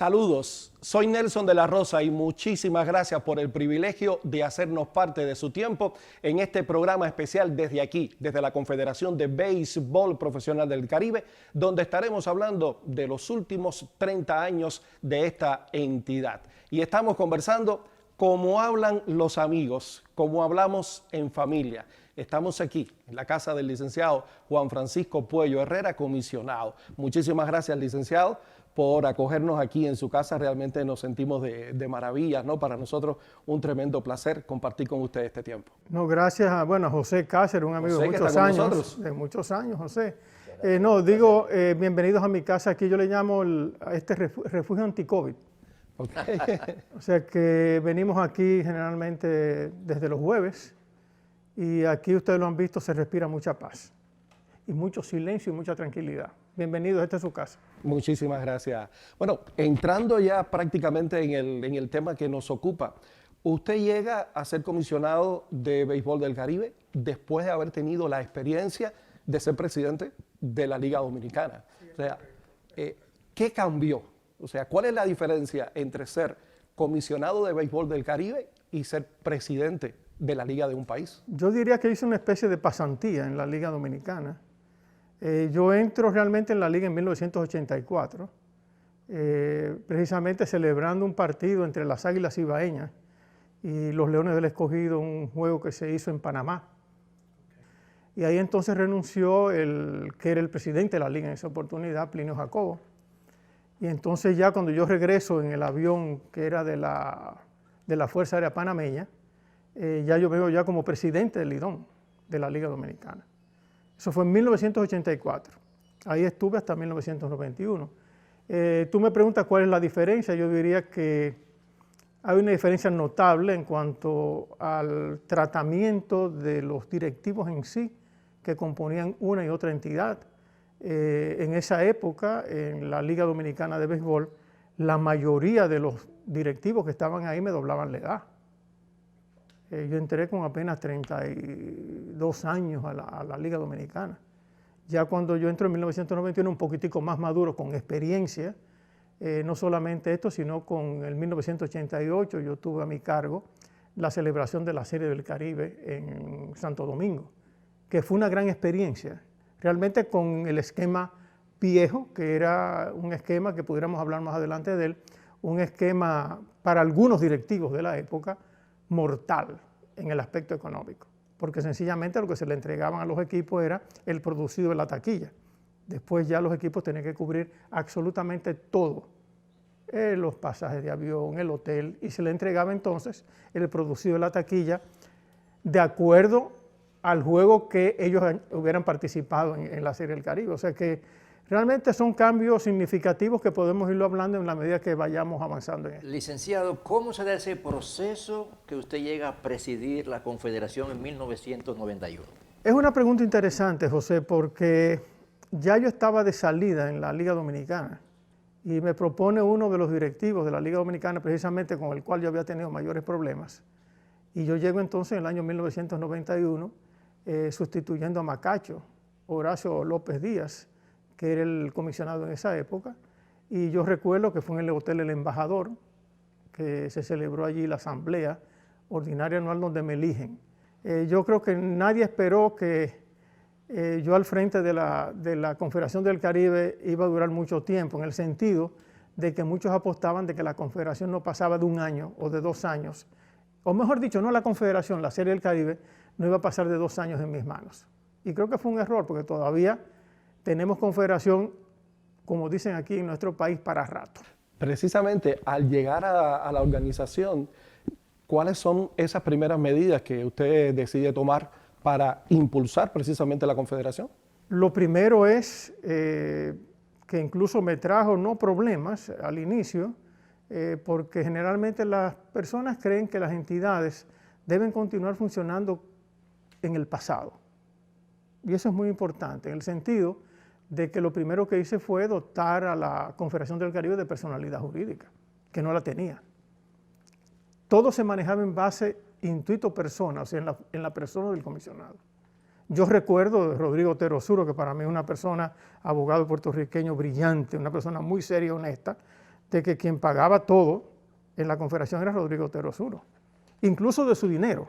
Saludos, soy Nelson de la Rosa y muchísimas gracias por el privilegio de hacernos parte de su tiempo en este programa especial desde aquí, desde la Confederación de Béisbol Profesional del Caribe, donde estaremos hablando de los últimos 30 años de esta entidad. Y estamos conversando como hablan los amigos, como hablamos en familia. Estamos aquí, en la casa del licenciado Juan Francisco Puello Herrera, comisionado. Muchísimas gracias, licenciado, por acogernos aquí en su casa. Realmente nos sentimos de maravilla, ¿no? Para nosotros un tremendo placer compartir con usted este tiempo. No, gracias a José Cáceres, un amigo de muchos años, José. Bienvenidos a mi casa. Aquí yo le llamo a este refugio anti-COVID. Okay. O sea que venimos aquí generalmente desde los jueves y aquí ustedes lo han visto, se respira mucha paz y mucho silencio y mucha tranquilidad. Bienvenidos, esta es su casa. Muchísimas gracias. Bueno, entrando ya prácticamente en el tema que nos ocupa, usted llega a ser comisionado de Béisbol del Caribe después de haber tenido la experiencia de ser presidente de la Liga Dominicana. O sea, ¿qué cambió? O sea, ¿cuál es la diferencia entre ser comisionado de Béisbol del Caribe y ser presidente de la liga de un país? Yo diría que hice una especie de pasantía en la Liga Dominicana. Yo entro realmente en la liga en 1984, precisamente celebrando un partido entre las Águilas Ibaeñas y los Leones del Escogido, un juego que se hizo en Panamá. Y ahí entonces renunció el que era el presidente de la liga en esa oportunidad, Plinio Jacobo. Y entonces ya cuando yo regreso en el avión que era de la Fuerza Aérea Panameña, ya yo vengo ya como presidente del Lidón, de la Liga Dominicana. Eso fue en 1984. Ahí estuve hasta 1991. Tú me preguntas cuál es la diferencia. Yo diría que hay una diferencia notable en cuanto al tratamiento de los directivos en sí, que componían una y otra entidad. En esa época, en la Liga Dominicana de Béisbol, la mayoría de los directivos que estaban ahí me doblaban la edad. Yo entré con apenas 32 años a la Liga Dominicana. Ya cuando yo entro en 1991, un poquitico más maduro, con experiencia, no solamente esto, sino con el 1988, yo tuve a mi cargo la celebración de la Serie del Caribe en Santo Domingo, que fue una gran experiencia. Realmente con el esquema viejo, que era un esquema que pudiéramos hablar más adelante de él, un esquema para algunos directivos de la época mortal en el aspecto económico, porque sencillamente lo que se le entregaban a los equipos era el producido de la taquilla. Después ya los equipos tenían que cubrir absolutamente todo, los pasajes de avión, el hotel, y se le entregaba entonces el producido de la taquilla de acuerdo al juego que ellos hubieran participado en la Serie del Caribe. O sea que realmente son cambios significativos que podemos irlo hablando en la medida que vayamos avanzando en esto. Licenciado, ¿cómo se da ese proceso que usted llega a presidir la Confederación en 1991? Es una pregunta interesante, José, porque ya yo estaba de salida en la Liga Dominicana y me propone uno de los directivos de la Liga Dominicana, precisamente con el cual yo había tenido mayores problemas. Y yo llego entonces en el año 1991 sustituyendo a Macacho, Horacio López Díaz, que era el comisionado en esa época, y yo recuerdo que fue en el Hotel El Embajador, que se celebró allí la asamblea ordinaria anual donde me eligen. Yo creo que nadie esperó que yo al frente de la Confederación del Caribe iba a durar mucho tiempo, en el sentido de que muchos apostaban de que la Confederación no pasaba de un año o de 2 años, o mejor dicho, no la Confederación, la Serie del Caribe, no iba a pasar de 2 años en mis manos. Y creo que fue un error, porque todavía tenemos confederación, como dicen aquí en nuestro país, para rato. Precisamente, al llegar a la organización, ¿cuáles son esas primeras medidas que usted decide tomar para impulsar precisamente la confederación? Lo primero es que incluso me trajo no problemas al inicio, porque generalmente las personas creen que las entidades deben continuar funcionando en el pasado. Y eso es muy importante, en el sentido de que lo primero que hice fue dotar a la Confederación del Caribe de personalidad jurídica, que no la tenía. Todo se manejaba en base intuito persona, o sea, en la persona del comisionado. Yo recuerdo de Rodrigo Otero Osuro, que para mí es una persona, abogado puertorriqueño brillante, una persona muy seria y honesta, de que quien pagaba todo en la Confederación era Rodrigo Otero Osuro, incluso de su dinero,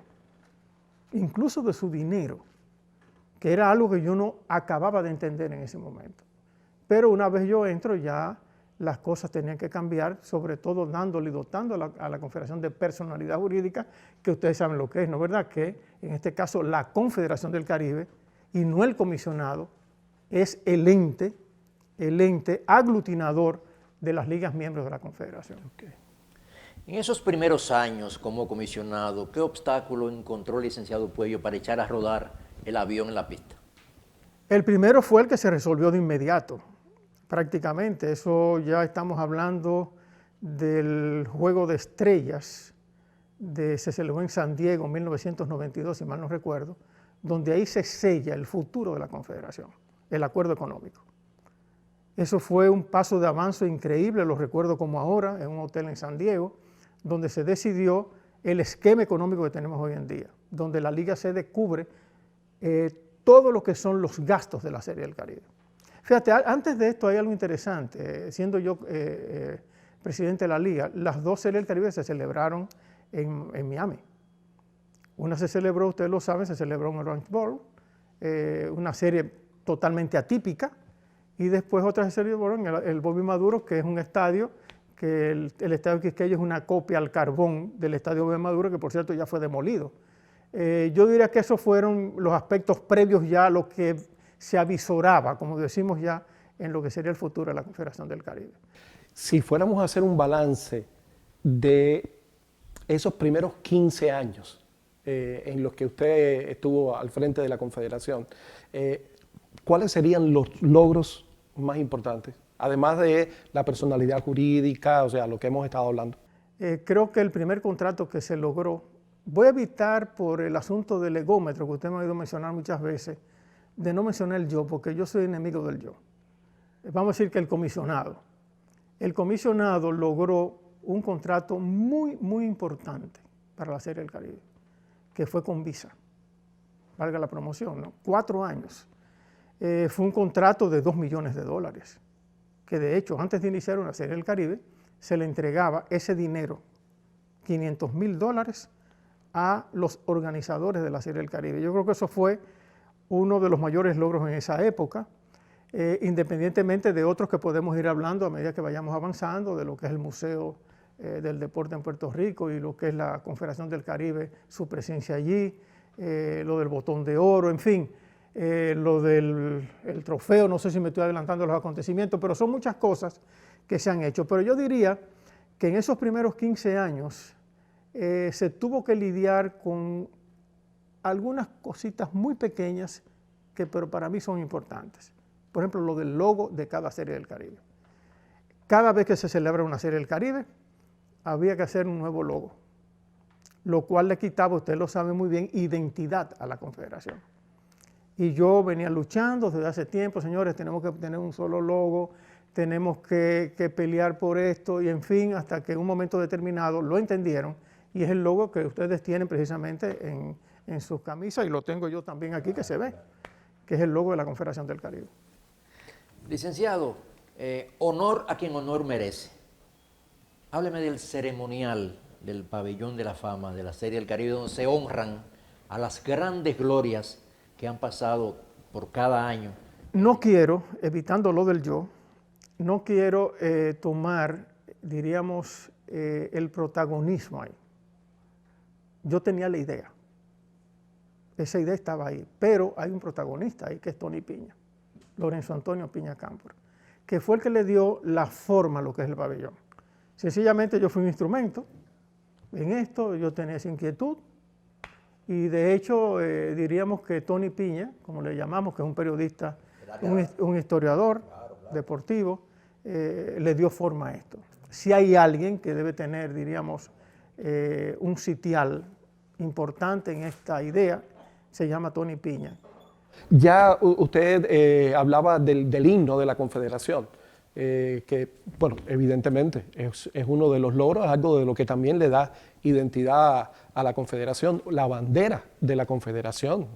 que era algo que yo no acababa de entender en ese momento. Pero una vez yo entro, ya las cosas tenían que cambiar, sobre todo dándole y dotando a la Confederación de personalidad jurídica, que ustedes saben lo que es, ¿no es verdad? Que en este caso la Confederación del Caribe, y no el comisionado, es el ente aglutinador de las ligas miembros de la Confederación. Okay. En esos primeros años como comisionado, ¿qué obstáculo encontró el licenciado Puello para echar a rodar el avión en la pista? El primero fue el que se resolvió de inmediato, prácticamente. Eso ya estamos hablando del Juego de Estrellas, se celebró en San Diego en 1992, si mal no recuerdo, donde ahí se sella el futuro de la Confederación, el acuerdo económico. Eso fue un paso de avance increíble, lo recuerdo como ahora, en un hotel en San Diego, donde se decidió el esquema económico que tenemos hoy en día, donde la Liga Sede cubre todo lo que son los gastos de la Serie del Caribe. Fíjate, antes de esto hay algo interesante. Siendo yo presidente de la Liga, las dos Series del Caribe se celebraron en Miami. Una se celebró, ustedes lo saben, se celebró en el Orange Bowl, una serie totalmente atípica, y después otra se celebró en el Bobby Maduro, que es un estadio, que el estadio Quisqueya es una copia al carbón del estadio Bobby Maduro, que por cierto ya fue demolido. Yo diría que esos fueron los aspectos previos ya a lo que se avisoraba, como decimos ya, en lo que sería el futuro de la Confederación del Caribe. Si fuéramos a hacer un balance de esos primeros 15 años en los que usted estuvo al frente de la Confederación, ¿cuáles serían los logros más importantes? Además de la personalidad jurídica, o sea, lo que hemos estado hablando. Creo que el primer contrato que se logró, voy a evitar por el asunto del egómetro que usted me ha oído mencionar muchas veces, de no mencionar el yo, porque yo soy enemigo del yo. Vamos a decir que el comisionado logró un contrato muy, muy importante para la Serie del Caribe, que fue con Visa, valga la promoción, ¿no? 4 años. Fue un contrato de $2 millones, que de hecho, antes de iniciar una Serie del Caribe, se le entregaba ese dinero, $500,000, a los organizadores de la Serie del Caribe. Yo creo que eso fue uno de los mayores logros en esa época, independientemente de otros que podemos ir hablando a medida que vayamos avanzando, de lo que es el Museo del Deporte en Puerto Rico y lo que es la Confederación del Caribe, su presencia allí, lo del Botón de Oro, en fin, lo del trofeo, no sé si me estoy adelantando los acontecimientos, pero son muchas cosas que se han hecho. Pero yo diría que en esos primeros 15 años se tuvo que lidiar con algunas cositas muy pequeñas pero para mí son importantes. Por ejemplo, lo del logo de cada Serie del Caribe. Cada vez que se celebra una Serie del Caribe, había que hacer un nuevo logo, lo cual le quitaba, usted lo sabe muy bien, identidad a la Confederación. Y yo venía luchando desde hace tiempo, señores, tenemos que tener un solo logo, tenemos que pelear por esto, y en fin, hasta que en un momento determinado lo entendieron, y es el logo que ustedes tienen precisamente en sus camisas, y lo tengo yo también aquí que se ve, que es el logo de la Confederación del Caribe. Licenciado, honor a quien honor merece. Hábleme del ceremonial del Pabellón de la Fama de la Serie del Caribe, donde se honran a las grandes glorias que han pasado por cada año. No quiero, evitando lo del yo, no quiero tomar, diríamos, el protagonismo ahí. Yo tenía la idea, esa idea estaba ahí, pero hay un protagonista ahí que es Tony Piña, Lorenzo Antonio Piña Cámpora, que fue el que le dio la forma a lo que es el pabellón. Sencillamente yo fui un instrumento en esto, yo tenía esa inquietud, y de hecho diríamos que Tony Piña, como le llamamos, que es un periodista, un historiador deportivo, le dio forma a esto. Si hay alguien que debe tener, diríamos, un sitial importante en esta idea, se llama Tony Piña. Ya usted hablaba del himno de la Confederación, que, bueno, evidentemente es uno de los logros, algo de lo que también le da identidad a la Confederación, la bandera de la Confederación.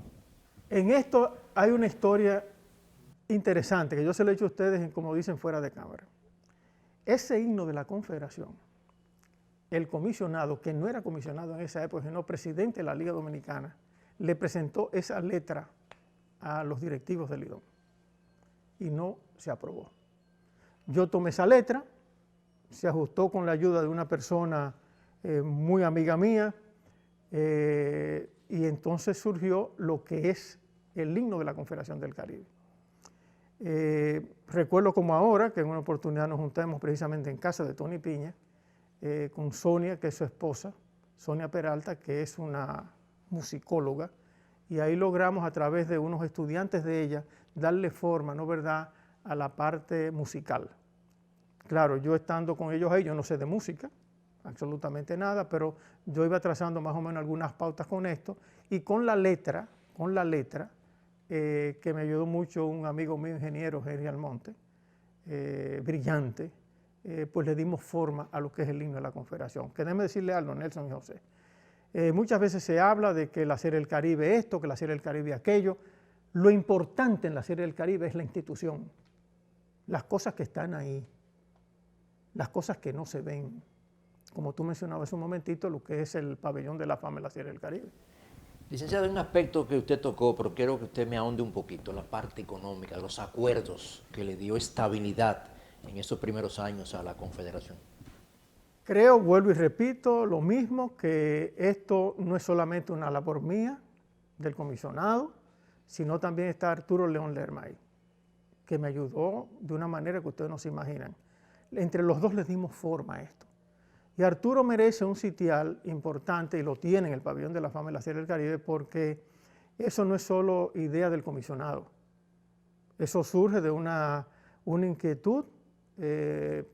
En esto hay una historia interesante que yo se la he hecho a ustedes, como dicen, fuera de cámara. ese himno de la Confederación, el comisionado, que no era comisionado en esa época, sino presidente de la Liga Dominicana, le presentó esa letra a los directivos del Lidón y no se aprobó. Yo tomé esa letra, se ajustó con la ayuda de una persona muy amiga mía, y entonces surgió lo que es el himno de la Confederación del Caribe. Recuerdo como ahora que en una oportunidad nos juntamos precisamente en casa de Tony Piña, con Sonia, que es su esposa, Sonia Peralta, que es una musicóloga, y ahí logramos a través de unos estudiantes de ella darle forma, ¿no verdad?, a la parte musical. Claro, yo estando con ellos ahí, yo no sé de música, absolutamente nada, pero yo iba trazando más o menos algunas pautas con esto, y con la letra, que me ayudó mucho un amigo mío, ingeniero, Henry Almonte, brillante, pues le dimos forma a lo que es el himno de la Confederación. Que déjeme decirle algo, Nelson y José. Muchas veces se habla de que la Serie del Caribe esto, que la Serie del Caribe aquello. Lo importante en la Serie del Caribe es la institución, las cosas que están ahí, las cosas que no se ven. Como tú mencionabas hace un momentito, lo que es el pabellón de la fama en la Serie del Caribe. Licenciado, hay un aspecto que usted tocó, pero quiero que usted me ahonde un poquito, la parte económica, los acuerdos que le dio estabilidad en esos primeros años a la Confederación. Creo, vuelvo y repito, lo mismo, que esto no es solamente una labor mía, del comisionado, sino también está Arturo León Lerma ahí, que me ayudó de una manera que ustedes no se imaginan. Entre los dos les dimos forma a esto. Y Arturo merece un sitial importante, y lo tiene en el Pabellón de la Fama de la Serie del Caribe, porque eso no es solo idea del comisionado. Eso surge de una inquietud,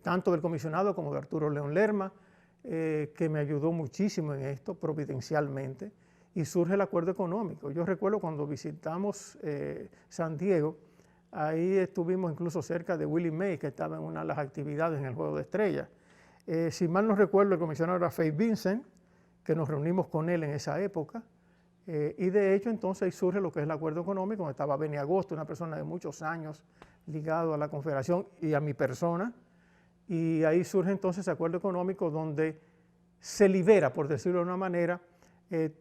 tanto del comisionado como de Arturo León Lerma, que me ayudó muchísimo en esto, providencialmente, y surge el acuerdo económico. Yo recuerdo cuando visitamos San Diego, ahí estuvimos incluso cerca de Willie May, que estaba en una de las actividades en el Juego de Estrellas. Si mal no recuerdo, el comisionado era Faye Vincent, que nos reunimos con él en esa época, y de hecho entonces ahí surge lo que es el acuerdo económico, donde estaba Benny Agosto, una persona de muchos años ligado a la Confederación y a mi persona, y ahí surge entonces ese acuerdo económico donde se libera, por decirlo de una manera,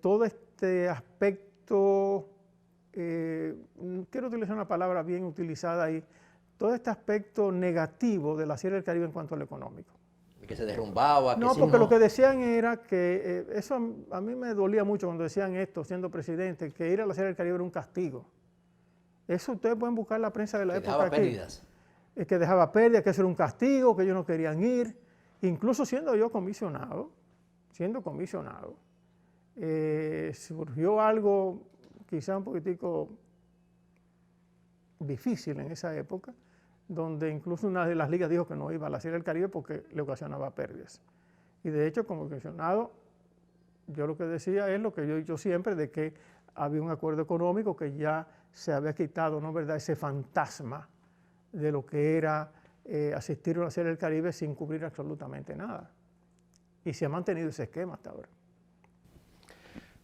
todo este aspecto, quiero utilizar una palabra bien utilizada ahí, todo este aspecto negativo de la Serie del Caribe en cuanto a lo económico. Que se derrumbaba. No, porque lo que decían era que, eso a mí me dolía mucho cuando decían esto, siendo presidente, que ir a la Serie del Caribe era un castigo. Eso ustedes pueden buscar en la prensa de la época. Dejaba pérdidas. Que dejaba pérdidas, que eso era un castigo, que ellos no querían ir. Incluso siendo yo comisionado, surgió algo quizá un poquitico difícil en esa época, donde incluso una de las ligas dijo que no iba a la Serie del Caribe porque le ocasionaba pérdidas. Y de hecho, como comisionado, yo lo que decía es lo que yo he dicho siempre, de que había un acuerdo económico que ya se había quitado, ¿no es verdad?, ese fantasma de lo que era asistir a la Serie del Caribe sin cubrir absolutamente nada. Y se ha mantenido ese esquema hasta ahora.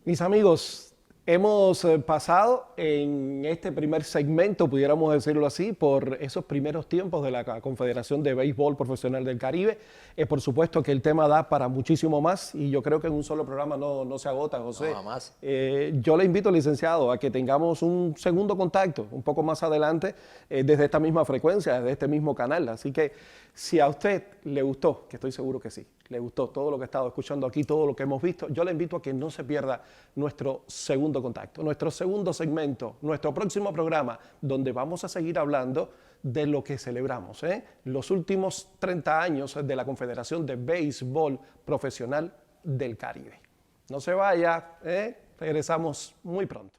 Mis amigos, hemos pasado en este primer segmento, pudiéramos decirlo así, por esos primeros tiempos de la Confederación de Béisbol Profesional del Caribe. Por supuesto que el tema da para muchísimo más y yo creo que en un solo programa no se agota, José. No, más. Yo le invito, licenciado, a que tengamos un segundo contacto un poco más adelante desde esta misma frecuencia, desde este mismo canal. Así que si a usted le gustó, que estoy seguro que sí, le gustó todo lo que he estado escuchando aquí, todo lo que hemos visto, yo le invito a que no se pierda nuestro segundo contacto, nuestro segundo segmento, nuestro próximo programa, donde vamos a seguir hablando de lo que celebramos, los últimos 30 años de la Confederación de Béisbol Profesional del Caribe. No se vaya, regresamos muy pronto.